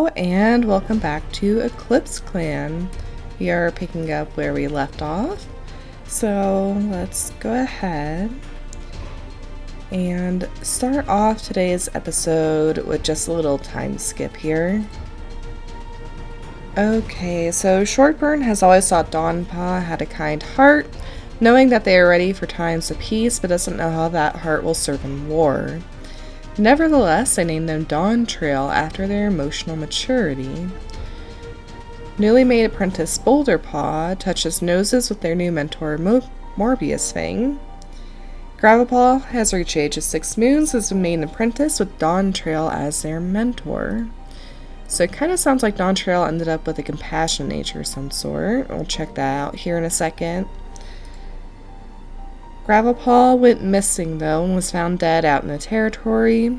Hello and welcome back to EclipseClan. We are picking up where we left off, so let's go ahead and start off today's episode with just a little time skip here. Okay, so Shortburn has always thought Dawnpaw had a kind heart, knowing that they are ready for times of peace, but doesn't know how that heart will serve in war. Nevertheless, they named them Dawn Trail after their emotional maturity. Newly made apprentice Boulderpaw touches noses with their new mentor Morbius Fang. Gravelpaw has reached age of 6 moons as a maiden apprentice with Dawn Trail as their mentor. So it kind of sounds like Dawn Trail ended up with a compassionate nature of some sort. We'll check that out here in a second. Gravelpaw went missing though and was found dead out in the territory.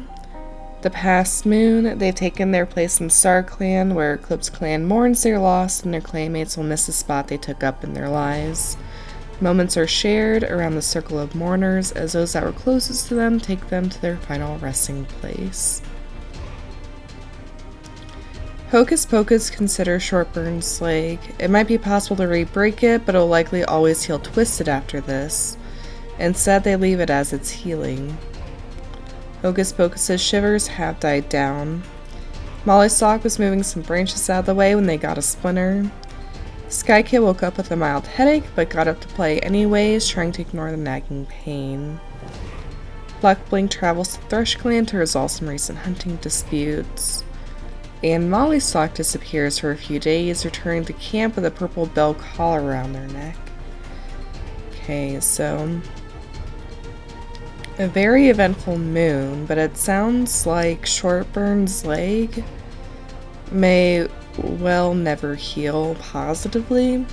The past moon, they've taken their place in StarClan, where EclipseClan mourns their loss and their clanmates will miss the spot they took up in their lives. Moments are shared around the circle of mourners as those that were closest to them take them to their final resting place. Hocus Pocus considers Shortburn's leg. It might be possible to re-break it, but it'll likely always heal twisted after this. Instead, they leave it as it's healing. Hocus Pocus's shivers have died down. Mollysock was moving some branches out of the way when they got a splinter. Skykid woke up with a mild headache, but got up to play anyways, trying to ignore the nagging pain. Blackblink travels to ThrushClan to resolve some recent hunting disputes. And Mollysock disappears for a few days, returning to camp with a purple bell collar around their neck. Okay, so a very eventful moon, but it sounds like Shortburn's leg may well never heal positively,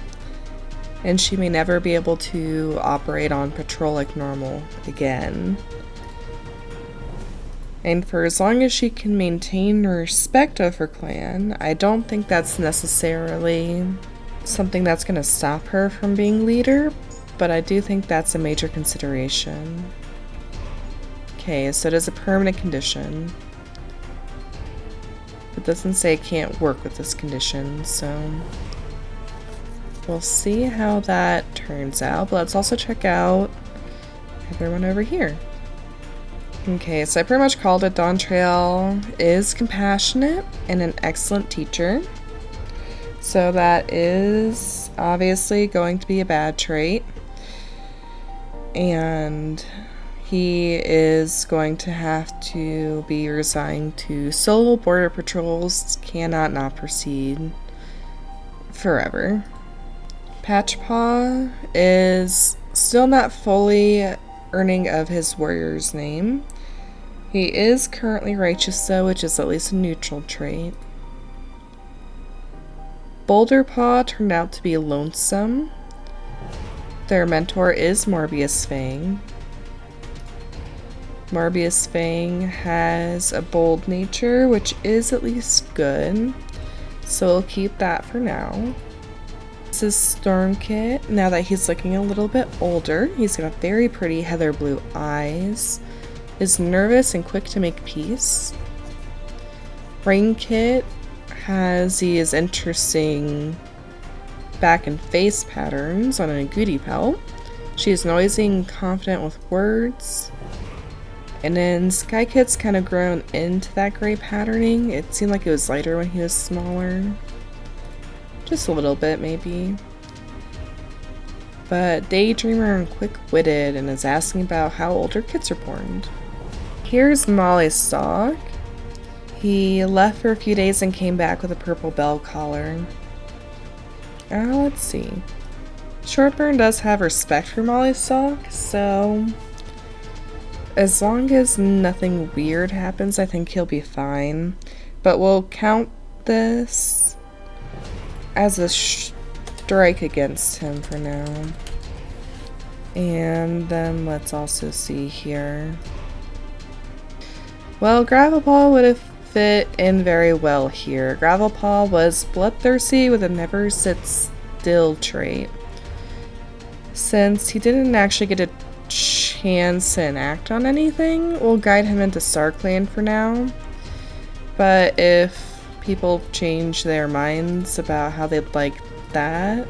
and she may never be able to operate on patrol like normal again. And for as long as she can maintain respect of her clan, I don't think that's necessarily something that's going to stop her from being leader, but I do think that's a major consideration. Okay, so it is a permanent condition. It doesn't say it can't work with this condition, so we'll see how that turns out. But let's also check out everyone over here. Okay, so I pretty much called it. Dawn Trail is compassionate and an excellent teacher. So that is obviously going to be a bad trait. And he is going to have to be resigned to solo border patrols. Cannot not proceed forever. Patchpaw is still not fully earning of his warrior's name. He is currently righteous though, which is at least a neutral trait. Boulderpaw turned out to be lonesome. Their mentor is Morbius Fang. Morbius Fang has a bold nature, which is at least good, so we'll keep that for now. This is Stormkit. Now that he's looking a little bit older, he's got very pretty heather blue eyes, is nervous and quick to make peace. Rainkit has these interesting back and face patterns on a goody pelt. She is noisy and confident with words. And then Skykit's kind of grown into that gray patterning. It seemed like it was lighter when he was smaller. Just a little bit, maybe. But Daydreamer and quick-witted and is asking about how older kids are born. Here's Mollysock. He left for a few days and came back with a purple bell collar. Let's see. Shortburn does have respect for Mollysock, so as long as nothing weird happens, I think he'll be fine. But we'll count this as a strike against him for now. And then let's also see here. Well, Gravelpaw would have fit in very well here. Gravelpaw was bloodthirsty with a never sit still trait. Since he didn't actually get a chance to enact on anything, we'll guide him into StarClan for now. But if people change their minds about how they'd like that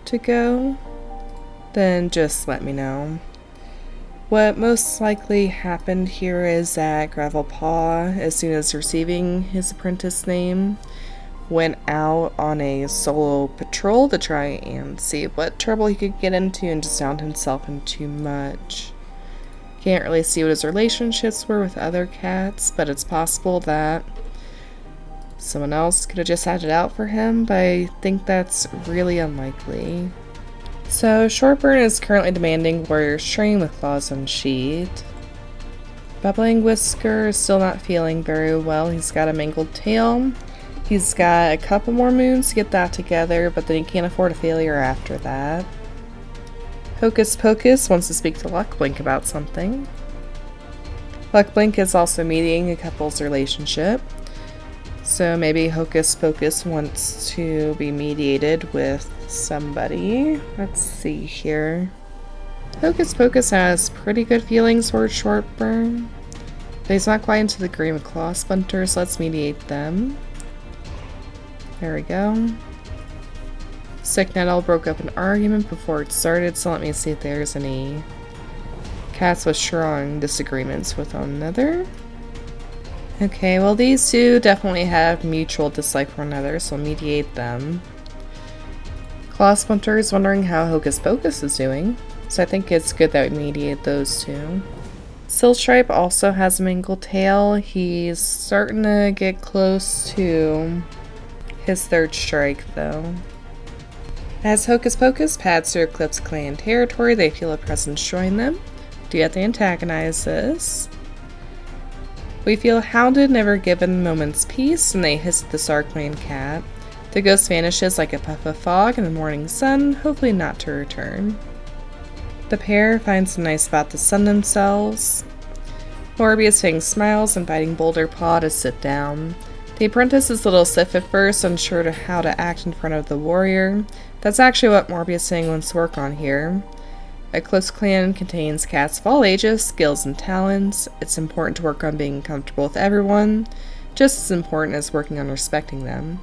to go, then just let me know. What most likely happened here is that Gravelpaw, as soon as receiving his apprentice name, went out on a solo patrol to try and see what trouble he could get into and just found himself in too much. Can't really see what his relationships were with other cats, but it's possible that someone else could have just had it out for him, but I think that's really unlikely. So Shortburn is currently demanding warrior's train with claws unsheathed. Bubbling Whisker is still not feeling very well. He's got a mangled tail. He's got a couple more moons to get that together, but then he can't afford a failure after that. Hocus Pocus wants to speak to Luckblink about something. Luckblink is also mediating a couple's relationship. So maybe Hocus Pocus wants to be mediated with somebody. Let's see here. Hocus Pocus has pretty good feelings towards Shortburn, but he's not quite into the green with Claw Splinter, so let's mediate them. There we go. Sick Nettle broke up an argument before it started, so let me see if there's any cats with strong disagreements with one another. Okay, well these two definitely have mutual dislike for one another, so I'll mediate them. Claw Splinter is wondering how Hocus Pocus is doing, so I think it's good that we mediate those two. Silstripe also has a mangled tail. He's starting to get close to his third strike, though. As Hocus Pocus pads through EclipseClan territory, they feel a presence join them. Do you have to antagonize this? We feel hounded, never given a moment's peace, and they hiss at the StarClan cat. The ghost vanishes like a puff of fog in the morning sun, hopefully not to return. The pair finds a nice spot to sun themselves. Morbius Fang smiles, inviting Boulder Paw to sit down. The apprentice is a little stiff at first, unsure to how to act in front of the warrior. That's actually what Morbius Fang wants to work on here. EclipseClan contains cats of all ages, skills, and talents. It's important to work on being comfortable with everyone, just as important as working on respecting them.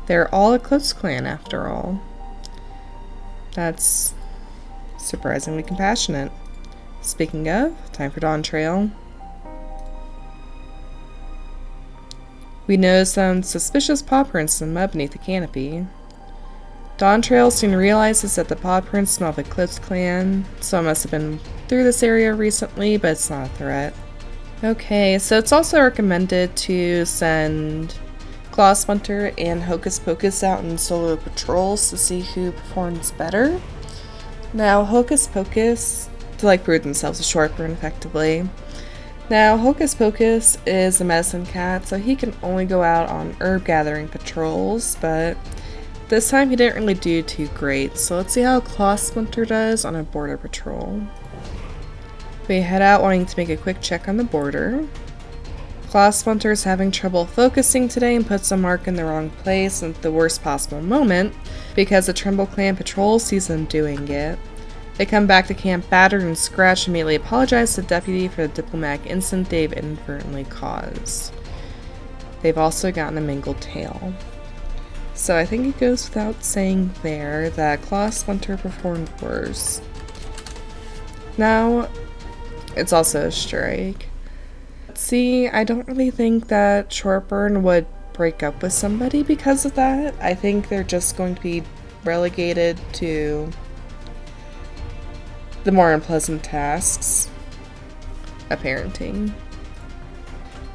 They're all EclipseClan, after all. That's surprisingly compassionate. Speaking of, time for Dawn Trail. We notice some suspicious paw prints in the mud beneath the canopy. Dawn Trail soon realizes that the paw prints smell of EclipseClan, so it must have been through this area recently, but it's not a threat. Okay, so it's also recommended to send Claw Splinter and Hocus Pocus out in solo patrols to see who performs better. Now, Hocus Pocus, to prove themselves a Shortburn effectively. Now, Hocus Pocus is a medicine cat, so he can only go out on herb gathering patrols, but this time he didn't really do too great, so let's see how Claw Splinter does on a border patrol. We head out wanting to make a quick check on the border. Claw Splinter is having trouble focusing today and puts a mark in the wrong place at the worst possible moment because the Tremble Clan patrol sees them doing it. They come back to camp battered and scratched and immediately apologize to the deputy for the diplomatic incident they've inadvertently caused. They've also gotten a mangled tail. So I think it goes without saying there that Claw Splinter performed worse. Now, it's also a strike. See, I don't really think that Shortburn would break up with somebody because of that. I think they're just going to be relegated to the more unpleasant tasks of parenting.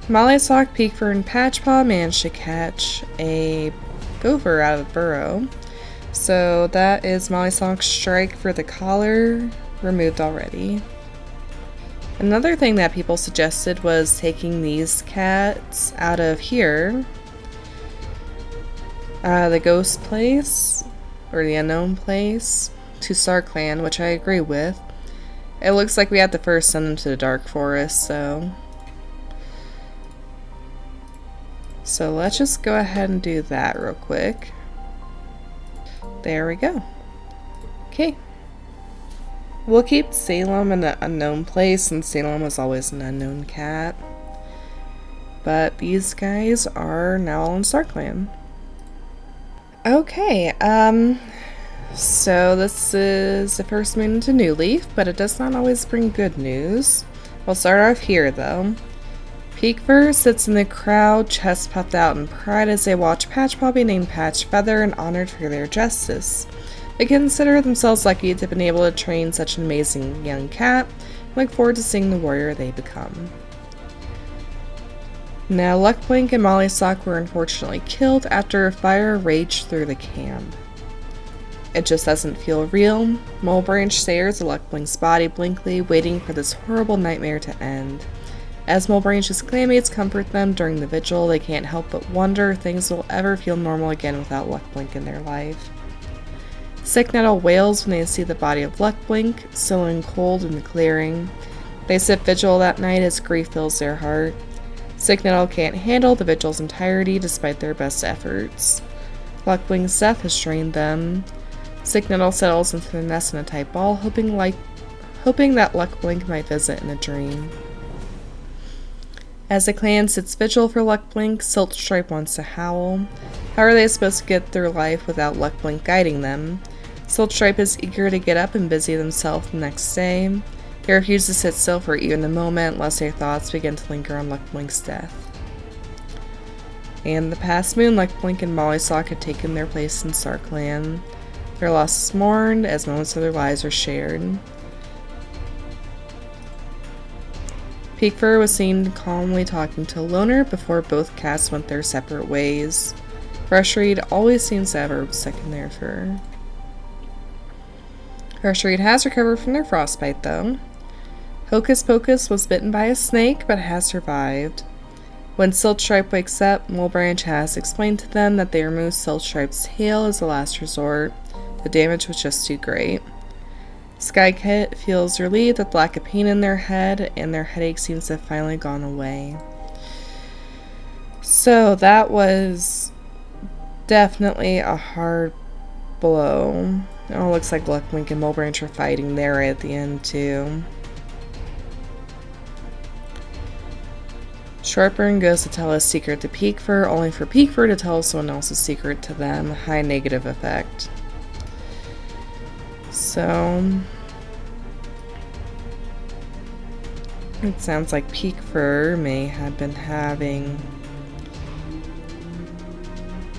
Mollysock, Peekfur, and Patchpaw managed to catch a gopher out of the burrow. So that is Mollysock's strike for the collar removed already. Another thing that people suggested was taking these cats out of here, the ghost place, or the unknown place, to StarClan, which I agree with. It looks like we have to first send them to the Dark Forest, so let's just go ahead and do that real quick. There we go. Okay. We'll keep Salem in an unknown place, since Salem was always an unknown cat. But these guys are now all in ClanGen. Okay, so this is the first moon into New Leaf, but it does not always bring good news. We'll start off here, though. Peekfur sits in the crowd, chest puffed out in pride as they watch Patch Paw be named Patch Feather and honored for their justice. They consider themselves lucky to have been able to train such an amazing young cat and look forward to seeing the warrior they become. Now, Luckblink and Mollysock were unfortunately killed after a fire raged through the camp. It just doesn't feel real. Mulebranch stares at Luckblink's body blankly, waiting for this horrible nightmare to end. As Mulebranch's clanmates comfort them during the vigil, they can't help but wonder if things will ever feel normal again without Luckblink in their life. Sicknettle wails when they see the body of Luckblink, sullen cold in the clearing. They sit vigil that night as grief fills their heart. Sicknettle can't handle the vigil's entirety despite their best efforts. Luckblink's death has strained them. Sicknettle settles into the nest in a tight ball, hoping that Luckblink might visit in a dream. As the clan sits vigil for Luckblink, Siltstripe wants to howl. How are they supposed to get through life without Luckblink guiding them? Siltstripe is eager to get up and busy themselves the next day. They refuse to sit still for even a moment, lest their thoughts begin to linger on Luckblink's death. And the past moon, Luckblink and Mollysock had taken their place in ClanGen. Their loss is mourned as moments of their lives are shared. Peekfur was seen calmly talking to Loner before both cats went their separate ways. Frushreed always seems to have herbs stuck in their fur. Frushreed has recovered from their frostbite, though. Hocus Pocus was bitten by a snake, but has survived. When Siltstripe wakes up, Mulebranch has explained to them that they removed Siltstripe's tail as a last resort. The damage was just too great. Skykit feels relieved at the lack of pain in their head, and their headache seems to have finally gone away. So that was definitely a hard blow. Oh, looks like Luckblink and Mulebranch are fighting there right at the end too. Shortburn goes to tell his secret to Peekfur, only for Peekfur to tell someone else's secret to them. High negative effect. So it sounds like Peekfur may have been having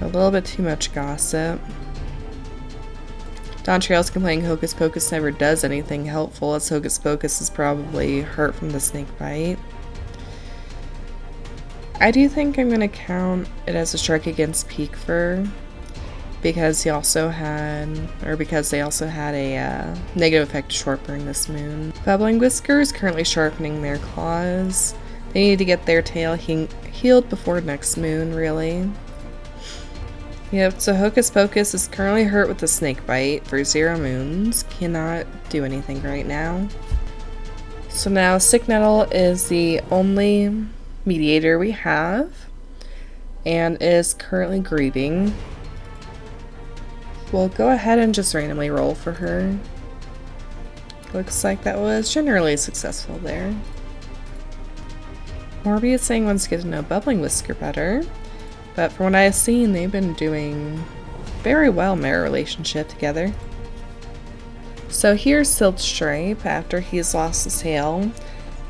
a little bit too much gossip. Dontrail's complaining Hocus Pocus never does anything helpful, as Hocus Pocus is probably hurt from the snake bite. I do think I'm going to count it as a strike against Peekfur, because they also had a negative effect to Shortburn this moon. Bubbling Whisker is currently sharpening their claws. They need to get their tail healed before next moon, really. Yep, so Hocus Pocus is currently hurt with the snake bite for 0 moons. Cannot do anything right now. So now Sicknettle is the only mediator we have, and is currently grieving. We'll go ahead and just randomly roll for her. Looks like that was generally successful there. Morbius saying wants to get to know Bubbling Whisker better, but from what I've seen, they've been doing very well in their relationship together. So here's Siltstripe after he's lost his tail.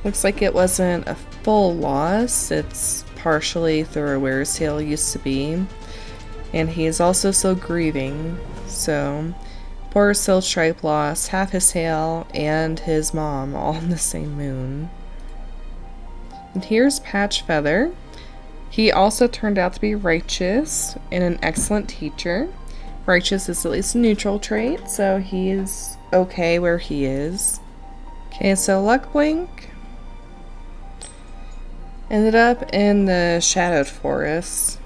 Looks like it wasn't a full loss, it's partially through where his tail used to be. And he is also still grieving, so poor Siltstripe lost half his tail and his mom all in the same moon. And here's Patch Feather. He also turned out to be righteous and an excellent teacher. Righteous is at least a neutral trait, so he's okay where he is. Okay, so Luckblink ended up in the Shadowed Forest.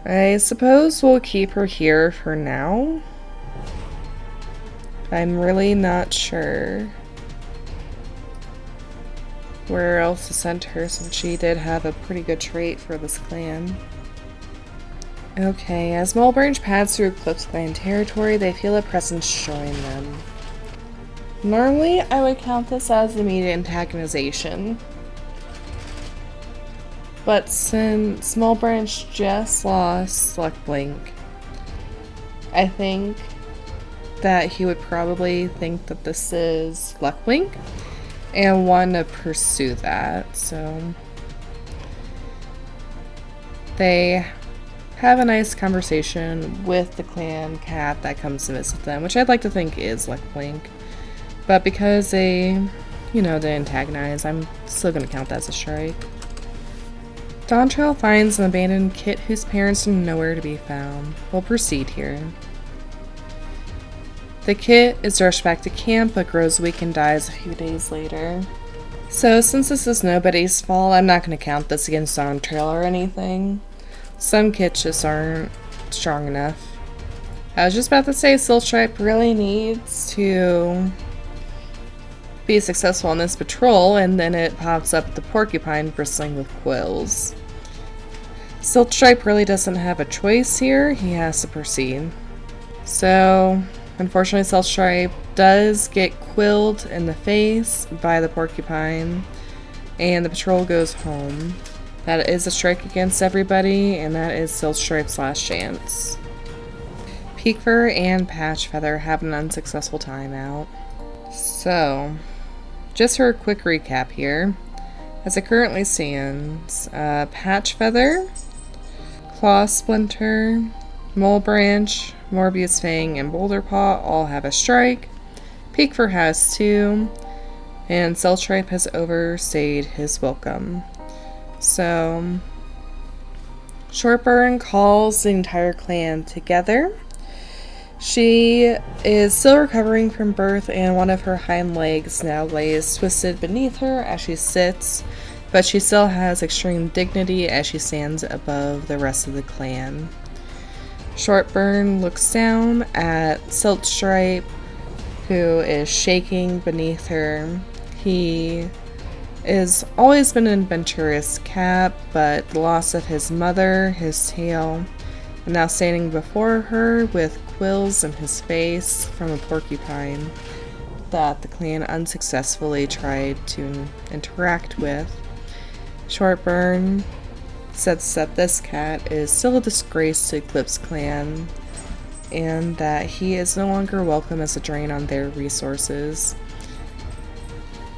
I suppose we'll keep her here for now. I'm really not sure where else to send her, since she did have a pretty good trait for this clan. Okay, as Mulebranch pads through EclipseClan territory, they feel a presence join them. Normally, I would count this as immediate antagonization. But since Small Branch just lost Luck Blink, I think that he would probably think that this is Luck Blink and want to pursue that. So they have a nice conversation with the clan cat that comes to visit them, which I'd like to think is Luck Blink. But because they antagonize, I'm still going to count that as a strike. Dawntrail finds an abandoned kit whose parents are nowhere to be found. We'll proceed here. The kit is rushed back to camp but grows weak and dies a few days later. So since this is nobody's fault, I'm not going to count this against Dawntrail or anything. Some kits just aren't strong enough. I was just about to say Siltstripe really needs to be successful on this patrol, and then it pops up the porcupine bristling with quills. Siltstripe really doesn't have a choice here. He has to proceed. So, unfortunately, Siltstripe does get quilled in the face by the porcupine, and the patrol goes home. That is a strike against everybody, and that is Siltstripe's last chance. Peakfur and Patchfeather have an unsuccessful timeout. So, just for a quick recap here, as it currently stands, Patchfeather, Claw Splinter, Mole Branch, Morbius Fang, and Boulderpaw all have a strike. Peakfur has 2, and Siltstripe has overstayed his welcome. So, Shortburn calls the entire clan together. She is still recovering from birth, and one of her hind legs now lays twisted beneath her as she sits, but she still has extreme dignity as she stands above the rest of the clan. Shortburn looks down at Siltstripe, who is shaking beneath her. He has always been an adventurous cat, but the loss of his mother, his tail, and now standing before her with quills in his face from a porcupine that the clan unsuccessfully tried to interact with. Shortburn says that this cat is still a disgrace to EclipseClan and that he is no longer welcome as a drain on their resources.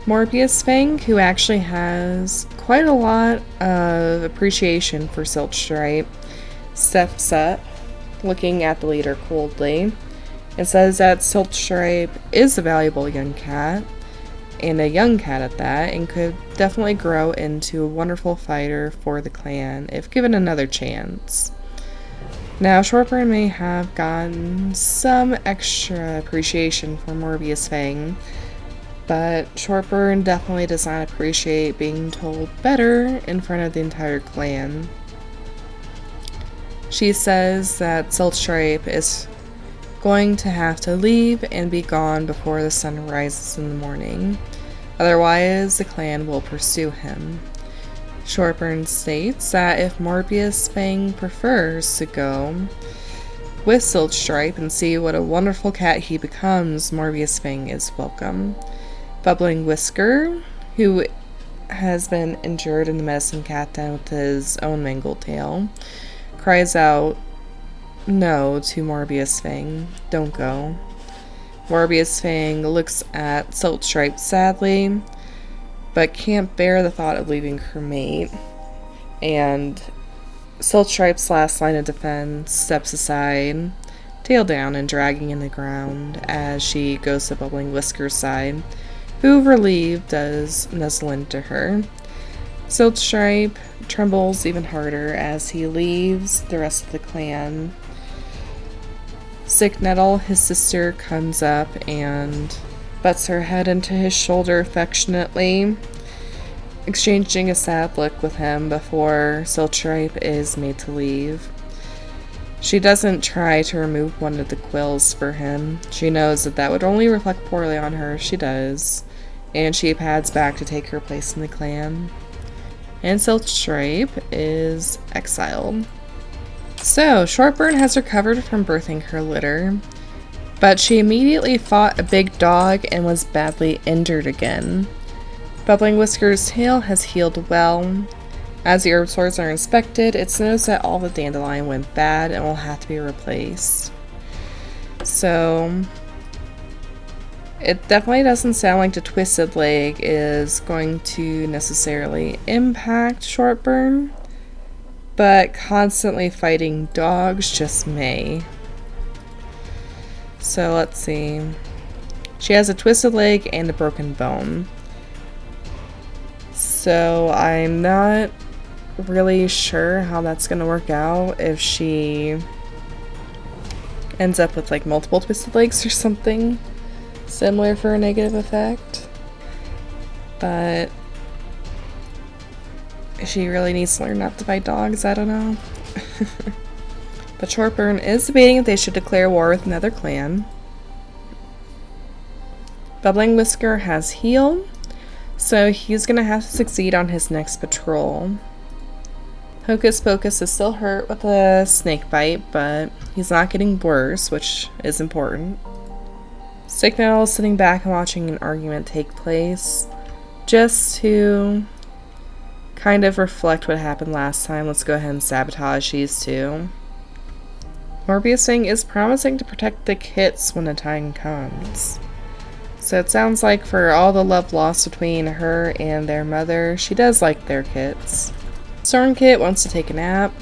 Morbius Fang, who actually has quite a lot of appreciation for Siltstripe, steps up, looking at the leader coldly, and says that Siltstripe is a valuable young cat, and a young cat at that, and could definitely grow into a wonderful fighter for the clan if given another chance. Now, Shortburn may have gotten some extra appreciation for Morbius Fang, but Shortburn definitely does not appreciate being told better in front of the entire clan. She says that Siltstripe is going to have to leave and be gone before the sun rises in the morning. Otherwise, the clan will pursue him. Shortburn states that if Morbius Fang prefers to go with Siltstripe and see what a wonderful cat he becomes, Morbius Fang is welcome. Bubbling Whisker, who has been injured in the medicine cat den with his own mangled tail, cries out no to Morbius Fang. Don't go. Morbius Fang looks at Siltstripe sadly, but can't bear the thought of leaving her mate. And Siltstripe's last line of defense steps aside, tail down and dragging in the ground as she goes to Bubbling Whisker's side, who, relieved, does nuzzle into her. Siltstripe trembles even harder as he leaves the rest of the clan. Sticknettle, his sister, comes up and butts her head into his shoulder affectionately, exchanging a sad look with him before Siltstripe is made to leave. She doesn't try to remove one of the quills for him. She knows that that would only reflect poorly on her if she does, and she pads back to take her place in the clan. And Siltstripe is exiled. So, Shortburn has recovered from birthing her litter, but she immediately fought a big dog and was badly injured again. Bubbling Whisker's tail has healed well, As the herb sources are inspected, it's noticed that all the dandelion went bad and will have to be replaced. So it definitely doesn't sound like the twisted leg is going to necessarily impact Shortburn, but constantly fighting dogs just may. So let's see. She has a twisted leg and a broken bone. So I'm not really sure how that's going to work out if she ends up with like multiple twisted legs or something similar for a negative effect. But she really needs to learn not to fight dogs, I don't know. But Shortburn is debating if they should declare war with another clan. Bubbling Whisker has heal, so he's gonna have to succeed on his next patrol. Hocus Pocus is still hurt with a snake bite, but he's not getting worse, which is important. Stickmetal is sitting back and watching an argument take place, just to kind of reflect what happened last time. Let's go ahead and sabotage these two. Morbius Thing is promising to protect the kits when the time comes. So it sounds like for all the love lost between her and their mother, she does like their kits. Storm Kit wants to take a nap.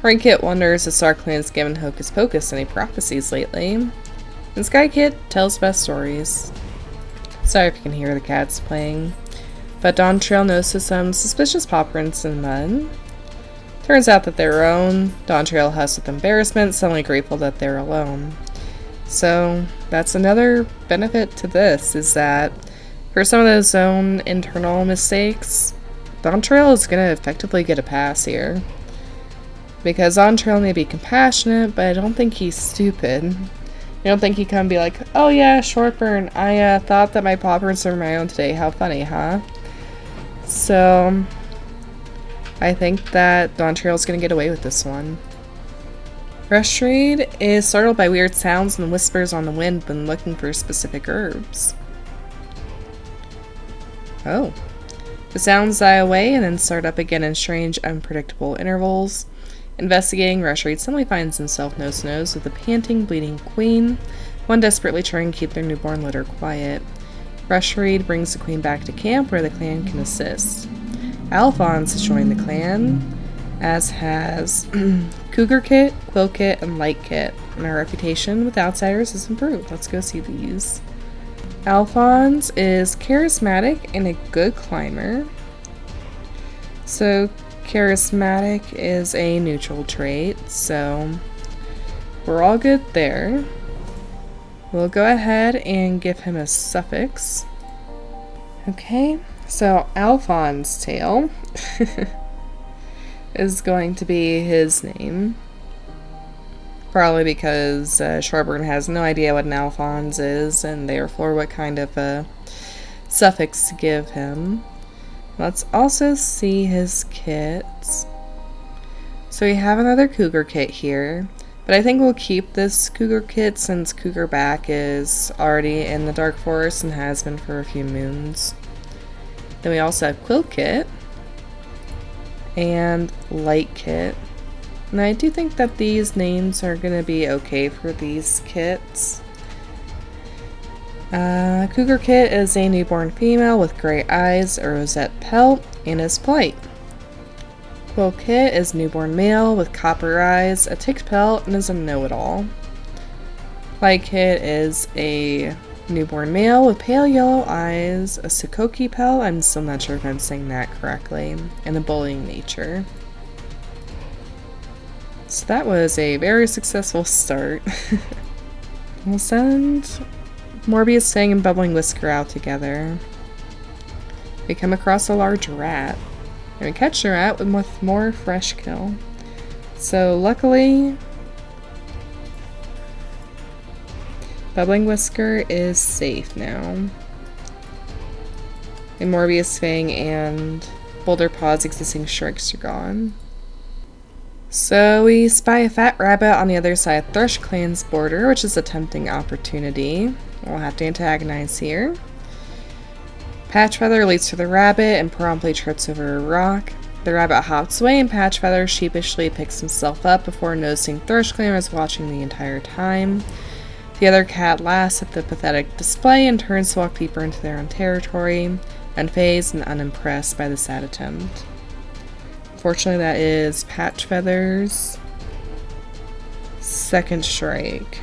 Rain Kit wonders if StarClan has given Hocus Pocus any prophecies lately. And Sky Kit tells best stories. Sorry if you can hear the cats playing. But Dawn Trail notices some suspicious paw prints in the mud. Turns out that they're her own. Dawn Trail husks with embarrassment, suddenly grateful that they're alone. So that's another benefit to this, is that for some of those own internal mistakes, Dawn Trail is going to effectively get a pass here. Because Dawn Trail may be compassionate, but I don't think he's stupid. I don't think he can be like, oh yeah, Shortburn, I thought that my paw prints were my own today, how funny, huh? So I think that Dawn Trail's gonna get away with this one. Rushreed is startled by weird sounds and whispers on the wind when looking for specific herbs. Oh. The sounds die away and then start up again in strange, unpredictable intervals. Investigating, Rushreed suddenly finds himself nose-to-nose with a panting, bleeding queen, one desperately trying to keep their newborn litter quiet. Rushreed brings the queen back to camp where the clan can assist. Alphonse has joined the clan, as has Cougar Kit, Quill Kit, and Light Kit, and our reputation with outsiders has improved. Let's go see these. Alphonse is charismatic and a good climber. So charismatic is a neutral trait, so we're all good there. We'll go ahead and give him a suffix. Okay, so Alphonse Tail is going to be his name. Probably because Shortburn has no idea what an Alphonse is, and therefore what kind of a suffix to give him. Let's also see his kits. So we have another Cougar Kit here, but I think we'll keep this Cougar Kit since Cougar Back is already in the Dark Forest and has been for a few moons. Then we also have Quill Kit and Light Kit. And I do think that these names are going to be okay for these kits. Cougar Kit is a newborn female with gray eyes, a rosette pelt, and is polite. Quill Kit is newborn male with copper eyes, a ticked pelt, and is a know-it-all. Light Kit is a newborn male with pale yellow eyes, a Sakoki pelt, I'm still not sure if I'm saying that correctly, and a bullying nature. So that was a very successful start. We'll send Morbius Thing and Bubbling Whisker out together. We come across a large rat, and we catch the rat with more fresh kill. So luckily, Bubbling Whisker is safe now. And Morbius Fang and Boulder Paw's existing strikes are gone. So we spy a fat rabbit on the other side of Thrush Clan's border, which is a tempting opportunity. We'll have to antagonize here. Patchfeather leads to the rabbit and promptly trips over a rock. The rabbit hops away and Patchfeather sheepishly picks himself up before noticing ThirstClan is watching the entire time. The other cat laughs at the pathetic display and turns to walk deeper into their own territory, unfazed and unimpressed by the sad attempt. Unfortunately, that is Patchfeather's second strike.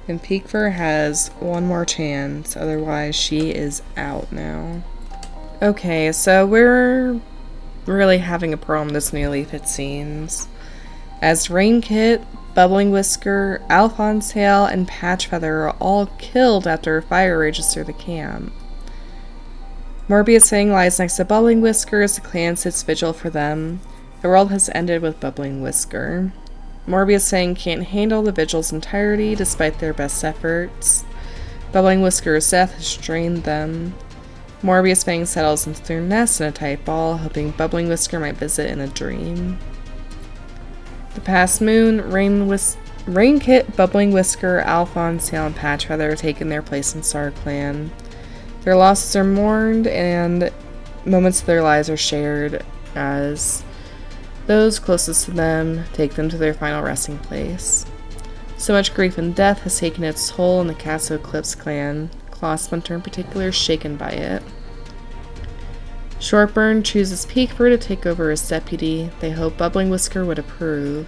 And Peekfur has one more chance, otherwise she is out now. Okay, so we're really having a problem this new leaf, it seems. As Rainkit, Bubbling Whisker, Alphonse, and Patchfeather are all killed after a fire rages through the camp. Morbius Fang lies next to Bubbling Whisker as the clan sits vigil for them. The world has ended with Bubbling Whisker. Morbius Fang can't handle the vigil's entirety despite their best efforts. Bubbling Whisker's death has strained them. Morbius Fang settles into their nest in a tight ball, hoping Bubbling Whisker might visit in a dream. The past moon, Rainkit, Bubbling Whisker, Alphonse, and Patchfeather have taken their place in ClanGen. Their losses are mourned, and moments of their lives are shared as those closest to them take them to their final resting place. So much grief and death has taken its toll in the cast of EclipseClan, Clawsplinter in particular is shaken by it. Shortburn chooses Peekfur to take over as deputy. They hope Bubbling Whisker would approve.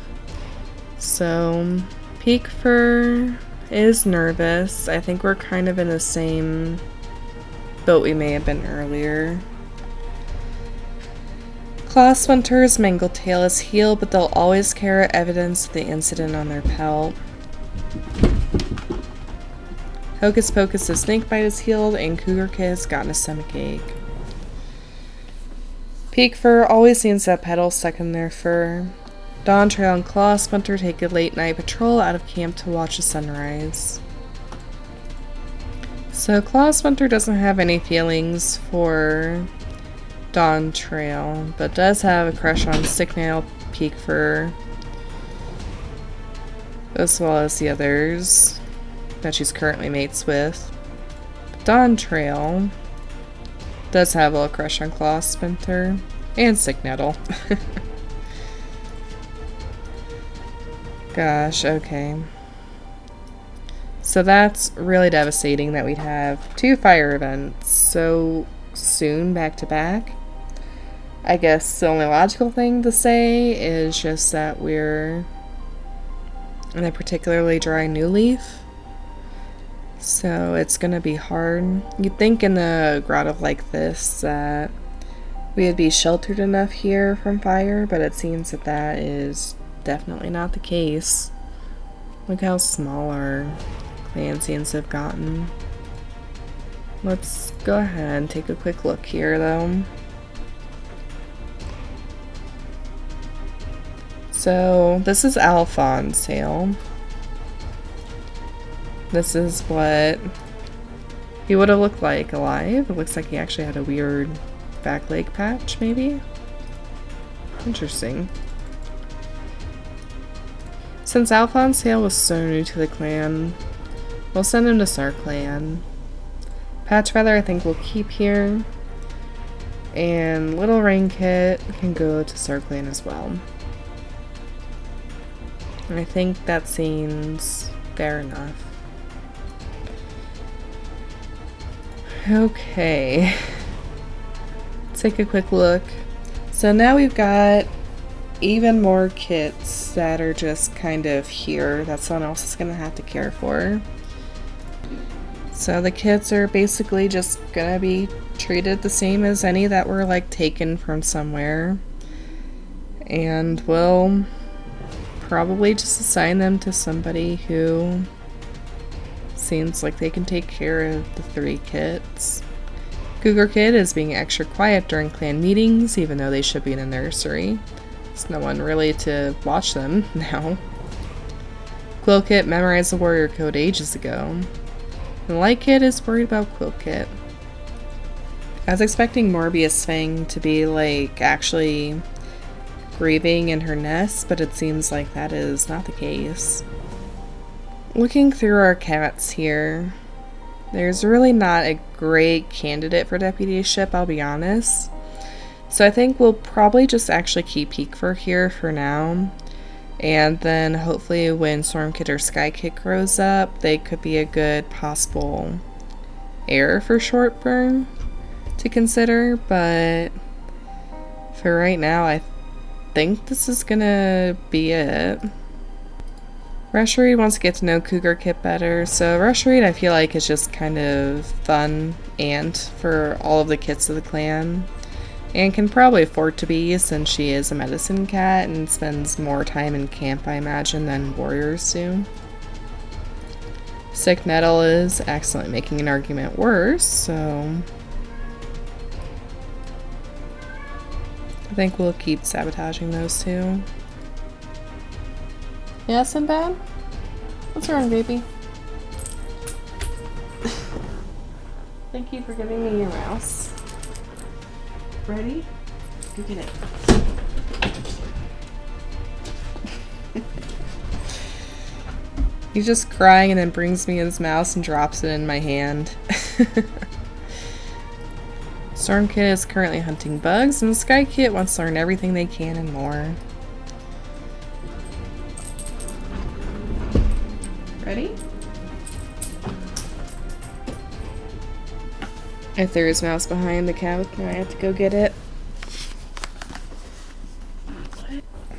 So, Peekfur is nervous. I think we're kind of in the same boat we may have been earlier. Clawsplinter's mangled tail is healed, but they'll always carry evidence of the incident on their pelt. Hocus Pocus's snakebite is healed, and Cougar Kid has gotten a stomachache. Peekfur always seems to have petals stuck in their fur. Dawntrail and Clawsplinter take a late night patrol out of camp to watch the sunrise. So Clawsplinter doesn't have any feelings for Dawntrail, but does have a crush on Sticknail, Peekfur, as well as the others that she's currently mates with. Dawntrail does have a little crush on Clawsplinter and Sticknettle. Gosh, okay. So that's really devastating that we'd have 2 fire events so soon back to back. I guess the only logical thing to say is just that we're in a particularly dry new leaf. So it's gonna be hard. You'd think in a grotto like this that we would be sheltered enough here from fire, but it seems that that is definitely not the case. Look how small our clan scenes have gotten. Let's go ahead and take a quick look here though. So this is Alphonse's tail. This is what he would have looked like alive. It looks like he actually had a weird back leg patch, maybe? Interesting. Since Alphonse's tail was so new to the clan, we'll send him to ClanGen. Patchfeather I think we'll keep here. And Little Rainkit can go to ClanGen as well. And I think that seems fair enough. Okay. Let's take a quick look. So now we've got even more kits that are just kind of here that someone else is going to have to care for. So the kits are basically just going to be treated the same as any that were like taken from somewhere. And we'll probably just assign them to somebody who seems like they can take care of the 3 kits. Cougar Kid is being extra quiet during clan meetings, even though they should be in a nursery. There's no one really to watch them now. Quill Kit memorized the warrior code ages ago. And Light Kid is worried about Quill Kit. I was expecting Morbius Fang to be like actually grieving in her nest, but it seems like that is not the case. Looking through our cats here, There's really not a great candidate for deputyship, I'll be honest. So I think we'll probably just actually keep Peekfur here for now. And then hopefully when Stormkit or Skykit grows up, they could be a good possible heir for Shortburn to consider. But for right now, I think this is gonna be it. Rushreed wants to get to know Cougar Kit better, so Rushreed I feel like is just kind of fun and for all of the kits of the clan, and can probably afford to be since she is a medicine cat and spends more time in camp I imagine than warriors do. Sick Nettle is accidentally making an argument worse, so I think we'll keep sabotaging those two. Yeah, Sinbad? What's wrong, baby? Thank you for giving me your mouse. Ready? Go get it. He's just crying and then brings me his mouse and drops it in my hand. Stormkit is currently hunting bugs, and Skykit wants to learn everything they can and more. Ready? I threw his mouse behind the couch, now I have to go get it.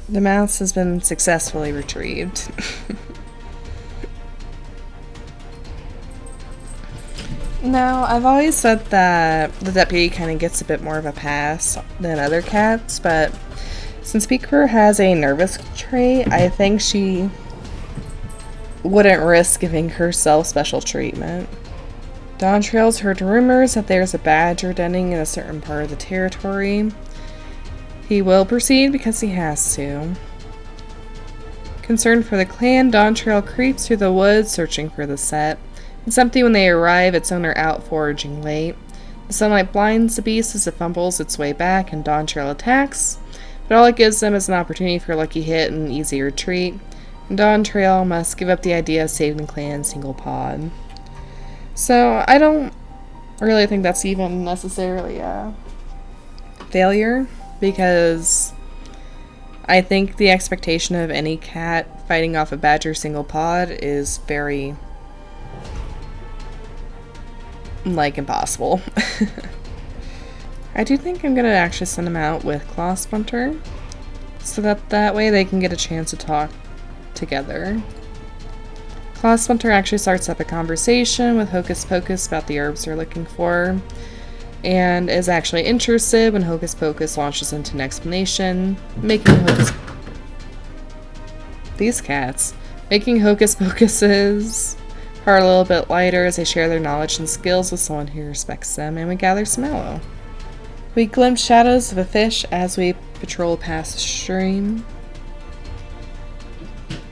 The mouse has been successfully retrieved. Now, I've always said that the deputy kind of gets a bit more of a pass than other cats, but since Peekfur has a nervous trait, I think she wouldn't risk giving herself special treatment. Dawntrail's heard rumors that there's a badger denning in a certain part of the territory. He will proceed because he has to. Concerned for the clan, Dawntrail creeps through the woods searching for the set. It's empty when they arrive, its owner out foraging late. The sunlight blinds the beast as it fumbles its way back and Dawntrail attacks, but all it gives them is an opportunity for a lucky hit and an easy retreat. Dawntrail must give up the idea of saving the clan single pod. So I don't really think that's even necessarily a failure, because I think the expectation of any cat fighting off a badger single pod is very, impossible. I do think I'm gonna actually send them out with Claw Splinter, so that way they can get a chance to talk together. Claw Splinter actually starts up a conversation with Hocus Pocus about the herbs they're looking for, and is actually interested when Hocus Pocus launches into an explanation, making Hocus Pocus's heart a little bit lighter as they share their knowledge and skills with someone who respects them, and we gather some aloe. We glimpse shadows of a fish as we patrol past the stream.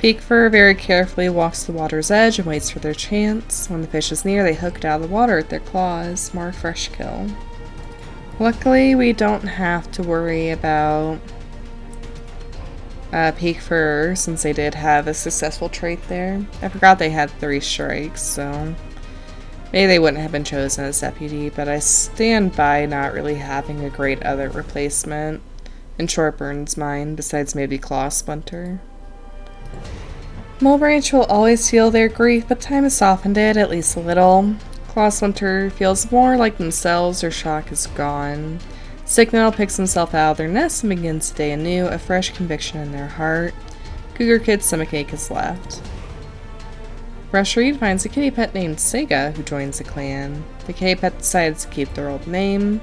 Peekfur very carefully walks to the water's edge and waits for their chance. When the fish is near, they hook it out of the water with their claws. More fresh kill. Luckily, we don't have to worry about Peekfur, since they did have a successful trait there. I forgot they had 3 strikes, so maybe they wouldn't have been chosen as deputy, but I stand by not really having a great other replacement in Shortburn's mind, besides maybe Claw Splinter. Mulebranch will always feel their grief, but time has softened it, at least a little. Claw Splinter feels more like themselves, their shock is gone. Signal picks himself out of their nest and begins the day anew, a fresh conviction in their heart. Cougar Kid's stomachache is left. Rushreed finds a kitty pet named Sega, who joins the clan. The kitty pet decides to keep their old name.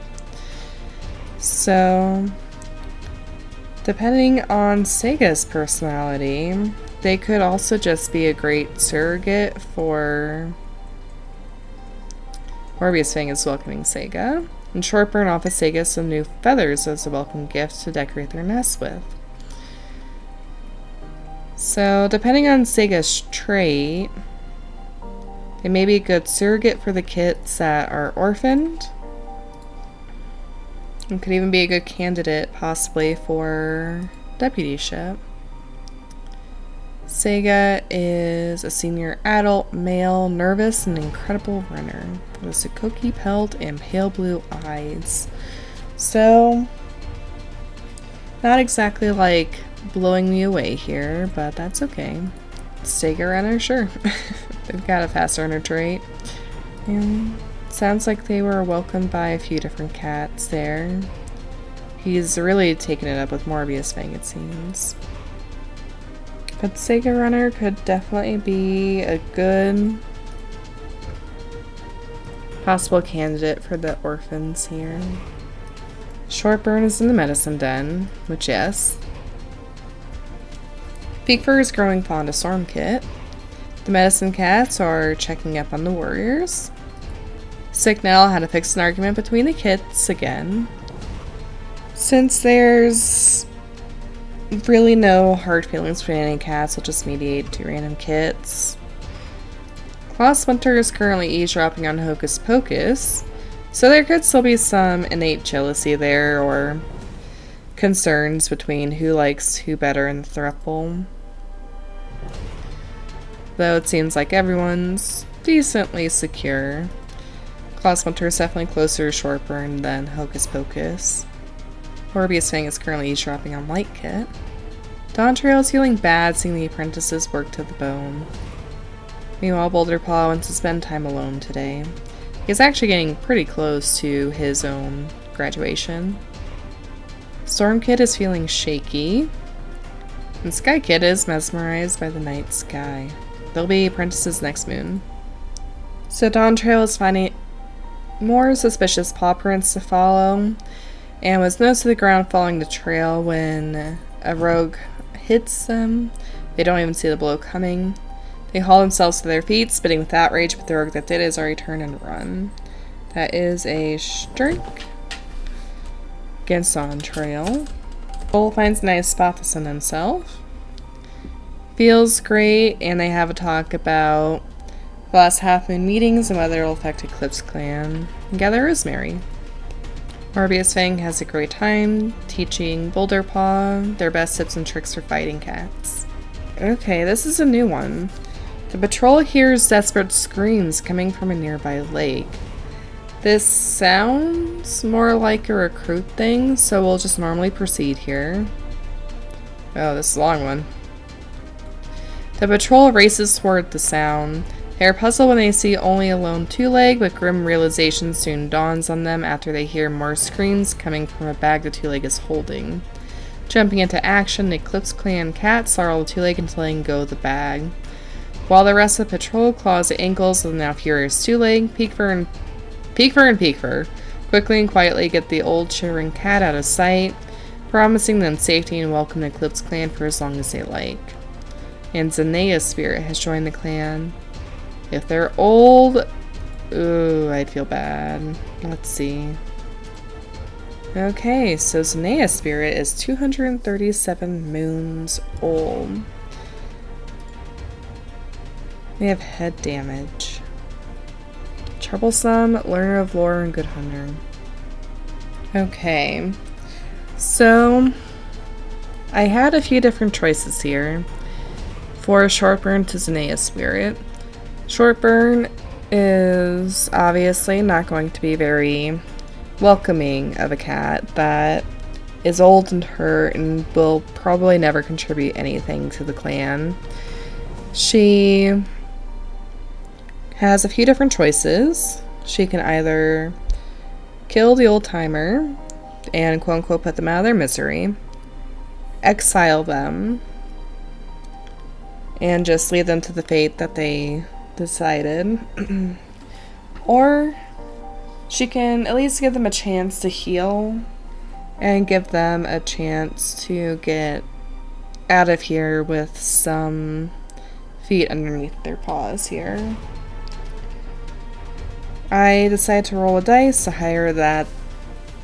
So, depending on Sega's personality, they could also just be a great surrogate for Morbius Fang is welcoming Sega, and Shortburn offers Sega some new feathers as a welcome gift to decorate their nest with. So, depending on Sega's trait, it may be a good surrogate for the kits that are orphaned. It could even be a good candidate, possibly, for deputyship. Sega is a senior adult male, nervous and incredible runner with a Sakoki pelt and pale blue eyes. So, not exactly like blowing me away here, but that's okay. Sega runner, sure. They've got a fast runner trait. And sounds like they were welcomed by a few different cats there. He's really taken it up with Morbius Fang, it seems. But Sega Runner could definitely be a good possible candidate for the orphans here. Shortburn is in the medicine den, which yes. Peakfur is growing fond of Stormkit. The medicine cats are checking up on the warriors. Sicknell had to fix an argument between the kits again. Since there's really no hard feelings between any cats, we'll just mediate 2 random kits. Klaus Winter is currently eavesdropping on Hocus Pocus, so there could still be some innate jealousy there or concerns between who likes who better in the throuple. Though it seems like everyone's decently secure. Klaus Winter is definitely closer to Shortburn than Hocus Pocus. Morbius Fang is currently eavesdropping on Light Kit. Dawntrail is feeling bad seeing the apprentices work to the bone. Meanwhile, Boulderpaw wants to spend time alone today. He's actually getting pretty close to his own graduation. Stormkit is feeling shaky. And Skykit is mesmerized by the night sky. They'll be apprentices next moon. So Dawntrail is finding more suspicious paw prints to follow, and was nose to the ground following the trail when a rogue hits them. They don't even see the blow coming. They haul themselves to their feet, spitting with outrage, but the rogue that did is already turned and run. That is a strike against Dawntrail. Bull finds a nice spot to sun himself. Feels great, and they have a talk about the last half-moon meetings and whether it will affect EclipseClan and gather Rosemary. Morbius Fang has a great time teaching Boulderpaw their best tips and tricks for fighting cats. Okay, this is a new one. The patrol hears desperate screams coming from a nearby lake. This sounds more like a recruit thing, so we'll just normally proceed here. Oh, this is a long one. The patrol races toward the sound. They are puzzled when they see only a lone 2-leg, but grim realization soon dawns on them after they hear more screams coming from a bag the 2-leg is holding. Jumping into action, the EclipseClan cat startle the 2-leg into letting go of the bag. While the rest of the patrol claws the ankles of the now furious 2-leg, Peakfur quickly and quietly get the old shivering cat out of sight, promising them safety and welcome the EclipseClan for as long as they like. And Zenea's spirit has joined the clan. If they're old, ooh, I'd feel bad. Let's see. Okay, so Zenea's spirit is 237 moons old. They have head damage. Troublesome, learner of lore, and good hunter. Okay, so I had a few different choices here for Shortburn to Zenea's spirit. Shortburn is obviously not going to be very welcoming of a cat that is old and hurt and will probably never contribute anything to the clan. She has a few different choices. She can either kill the old timer and quote unquote put them out of their misery, exile them, and just leave them to the fate that they decided. Or she can at least give them a chance to heal and give them a chance to get out of here with some feet underneath their paws here. I decided to roll a dice. The higher that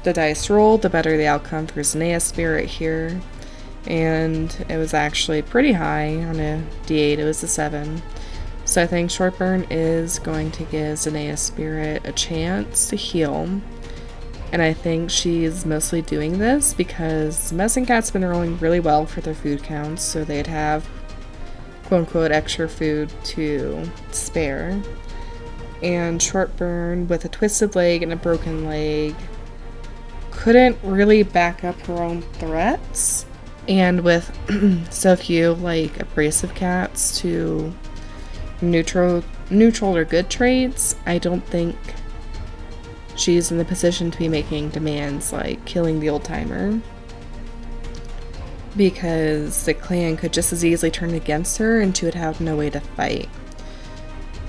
the dice rolled, the better the outcome for Zenea's spirit here. And it was actually pretty high on a d8. It was a 7. So I think Shortburn is going to give Zenea's spirit a chance to heal. And I think she's mostly doing this because Medicine Cat's been rolling really well for their food counts, so they'd have quote-unquote extra food to spare. And Shortburn, with a twisted leg and a broken leg, couldn't really back up her own threats. And with so few, like, abrasive cats to neutral or good traits, I don't think she's in the position to be making demands like killing the old-timer. Because the clan could just as easily turn against her and she would have no way to fight.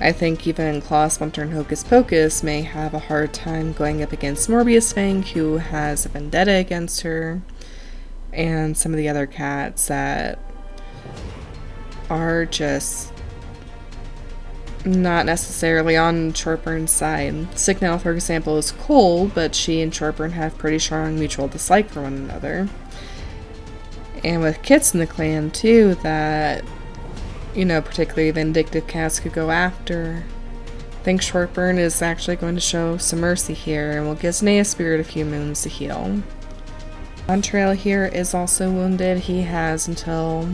I think even Claw Splinter and Hocus Pocus may have a hard time going up against Morbius Fang, who has a vendetta against her, and some of the other cats that are just not necessarily on Shortburn's side. Sticknail, for example, is cold, but she and Shortburn have pretty strong mutual dislike for one another. And with kits in the clan, too, that, you know, particularly vindictive cats could go after. I think Shortburn is actually going to show some mercy here and will give Zanaea Spirit a few moons to heal. Contrail here is also wounded. He has until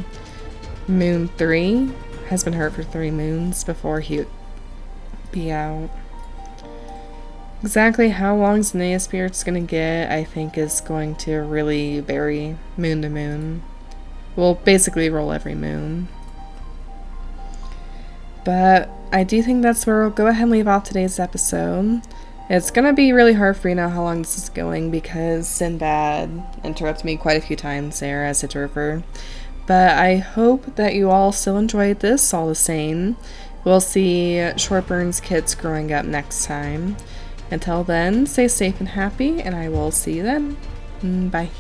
moon 3. Has been hurt for 3 moons before he would be out. Exactly how long Zanaea Spirit's gonna get, I think, is going to really vary moon to moon. We'll basically roll every moon. But I do think that's where we'll go ahead and leave off today's episode. It's gonna be really hard for you to know how long this is going because Sinbad interrupted me quite a few times there as a river. But I hope that you all still enjoyed this all the same. We'll see Shortburn's kits growing up next time. Until then, stay safe and happy, and I will see you then. Bye.